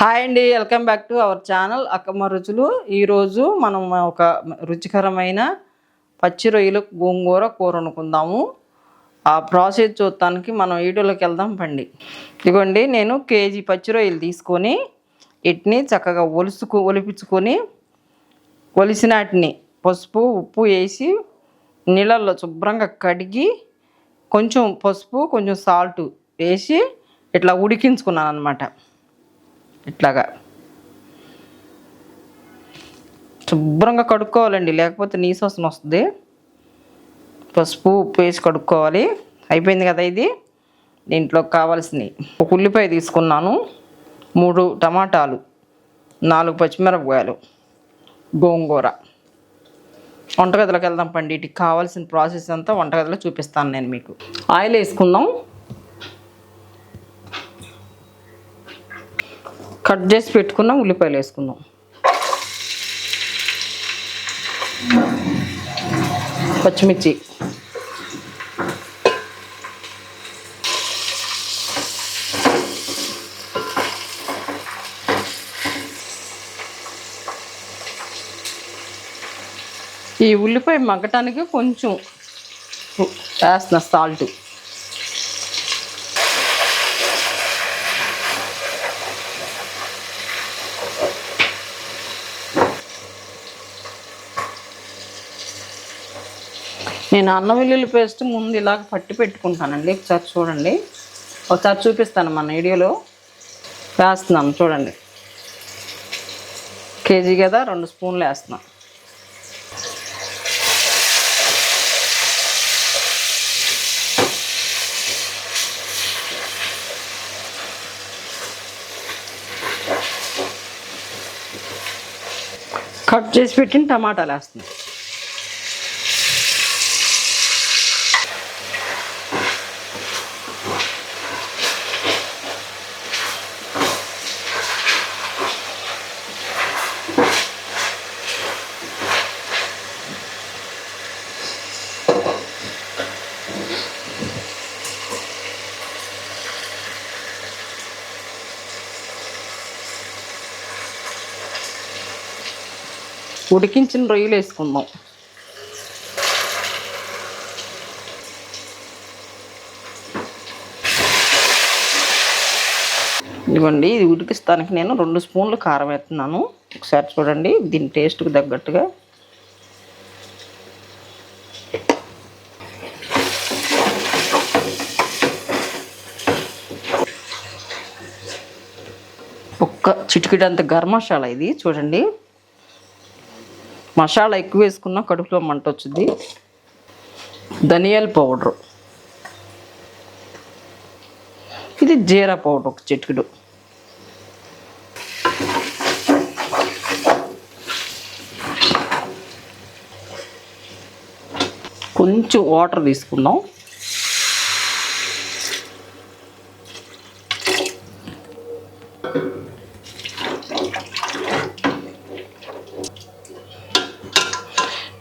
Hi అండి, welcome back to our channel Akkamma రుచులు. ఈరోజు మనం ఒక రుచికరమైన పచ్చి రొయ్యలు గోంగూర కూర వండుకుందాము. ఆ ప్రాసెస్ చూడటానికి మనం వీడియోలోకి వెళ్దాం పండి. ఇదిగోండి, నేను కేజీ పచ్చి రొయ్యలు తీసుకొని వీటిని చక్కగా ఒలిపించుకొని ఒలిసిన వాటిని పసుపు ఉప్పు వేసి నీళ్ళల్లో శుభ్రంగా కడిగి కొంచెం పసుపు కొంచెం సాల్ట్ వేసి ఇట్లా ఉడికించుకున్నాను అనమాట. ఇట్లాగా శుభ్రంగా కడుక్కోవాలండి, లేకపోతే నీసోసన వస్తుంది. పసుపు ఉప్పు వేసి కడుక్కోవాలి. అయిపోయింది కదా. ఇది దీంట్లో కావాల్సినవి ఒక ఉల్లిపాయ తీసుకున్నాను, 3 టమాటాలు, 4 పచ్చిమిరపకాయలు, గోంగూర. వంటగదిలోకి వెళ్దాం పండి. వీటికి కావాల్సిన ప్రాసెస్ అంతా వంటగదిలో చూపిస్తాను నేను మీకు. ఆయిల్ వేసుకుందాం. కట్ చేసి పెట్టుకున్నాం ఉల్లిపాయలు వేసుకుందాం. పచ్చిమిర్చి, ఈ ఉల్లిపాయ మగ్గటానికి కొంచెం వేస్తున్న సాల్ట్. నేను అల్లం వెల్లుల్లి పేస్ట్ ముందు ఇలాగ పట్టి పెట్టుకుంటానండి. ఒకసారి చూడండి, ఒకసారి చూపిస్తాను మన వీడియోలో. వేస్తున్నాను చూడండి. కేజీ కదా, 2 స్పూన్లు వేస్తున్నాను. కట్ చేసి పెట్టిన టమాటాలు వేస్తున్నాను. ఉడికించిన రొయ్యలు వేసుకుందాం. ఇదిగోండి, ఇది ఉడికిస్తానికి నేను 2 స్పూన్లు కారం వేస్తున్నాను. ఒకసారి చూడండి దీని టేస్ట్కి తగ్గట్టుగా. ఒక్క చిటికెడంత గరం మసాలా ఇది చూడండి. మసాలా ఎక్కువ వేసుకున్నా కడుపులో మంట వచ్చింది. ధనియాల పౌడరు, ఇది జీరా పౌడర్ ఒక చిటికెడు. కొంచెం వాటర్ తీసుకుందాం.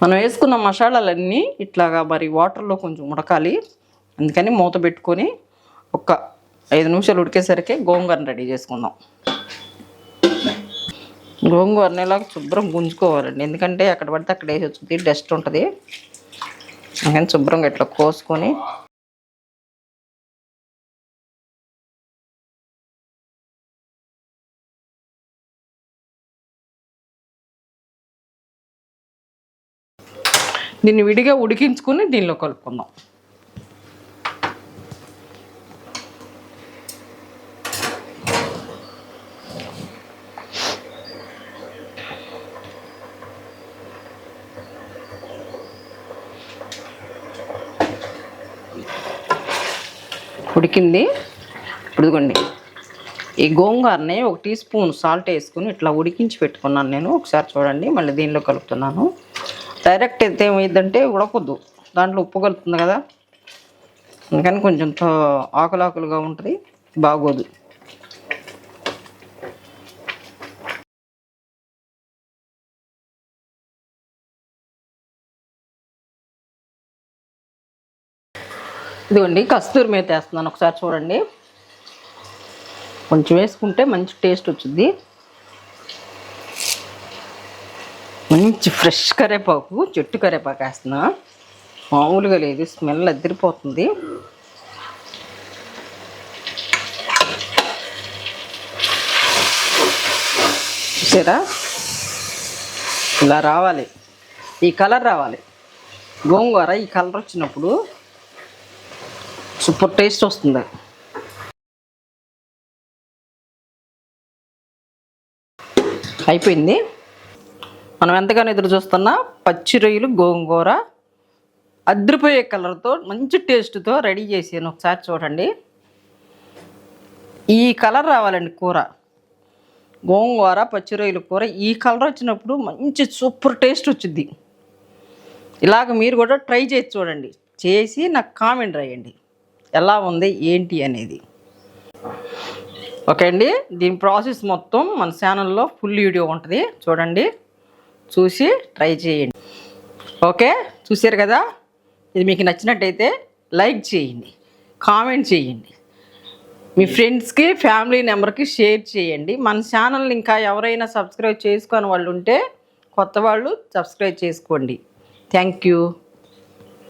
మనం వేసుకున్న మసాలాలన్నీ ఇట్లాగా మరి వాటర్లో కొంచెం ఉడకాలి. అందుకని మూత పెట్టుకొని ఒక 5 నిమిషాలు ఉడికేసరికి గోంగూరని రెడీ చేసుకుందాం. గోంగూరని ఇలాగ శుభ్రం గుంజుకోవాలండి, ఎందుకంటే అక్కడ పడితే అక్కడ వేసి వచ్చింది, డస్ట్ ఉంటుంది. అందుకని శుభ్రంగా ఇట్లా కోసుకొని దీన్ని విడిగా ఉడికించుకొని దీనిలో కలుపుకుందాం. ఉడికింది. ఇదిగోండి, ఈ గోంగూరని 1 టీ స్పూన్ సాల్ట్ వేసుకుని ఇట్లా ఉడికించి పెట్టుకున్నాను నేను. ఒకసారి చూడండి, మళ్ళీ దీనిలో కలుపుతున్నాను. డైరెక్ట్ అయితే ఏమైందంటే ఉడకొద్దు, దాంట్లో ఉప్పు కలుపుతుంది కదా, అందుకని కొంచెం ఆకులాకులుగా ఉంటుంది, బాగోదు. ఇదిగోండి, కస్తూరి మేతి వేస్తున్నాను. ఒకసారి చూడండి. కొంచెం వేసుకుంటే మంచి టేస్ట్ వచ్చింది. మంచి ఫ్రెష్ కరివేపాకు, చెట్టు కరివేపాకు వేస్తున్నా. మామూలుగా లేదు, స్మెల్ అదిరిపోతుంది. చూసారా, ఇలా రావాలి, ఈ కలర్ రావాలి. గోంగూర ఈ కలర్ వచ్చినప్పుడు సూపర్ టేస్ట్ వస్తుంది. అయిపోయింది. మనం ఎంతగానో ఎదురు చూస్తున్న పచ్చి రొయ్యలు గోంగూర అద్రిపోయే కలర్తో మంచి టేస్ట్తో రెడీ చేసాను. ఒకసారి చూడండి, ఈ కలర్ రావాలండి కూర. గోంగూర పచ్చి రొయ్యల కూర ఈ కలర్ వచ్చినప్పుడు మంచి సూపర్ టేస్ట్ వచ్చింది. ఇలాగ మీరు కూడా ట్రై చేసి చూడండి, చేసి నాకు కామెంట్ రాయండి ఎలా ఉంది ఏంటి అనేది. ఓకే అండి, దీని ప్రాసెస్ మొత్తం మన ఛానల్లో ఫుల్ వీడియో ఉంటుంది, చూడండి, చూసి ట్రై చేయండి. ఓకే, చూసారు కదా. ఇది మీకు నచ్చినట్టయితే లైక్ చేయండి, కామెంట్ చేయండి, మీ ఫ్రెండ్స్కి ఫ్యామిలీ మెంబర్కి షేర్ చేయండి. మన ఛానల్ని ఇంకా ఎవరైనా సబ్స్క్రైబ్ చేసుకొని వాళ్ళు ఉంటే కొత్త వాళ్ళు సబ్స్క్రైబ్ చేసుకోండి. Thank you.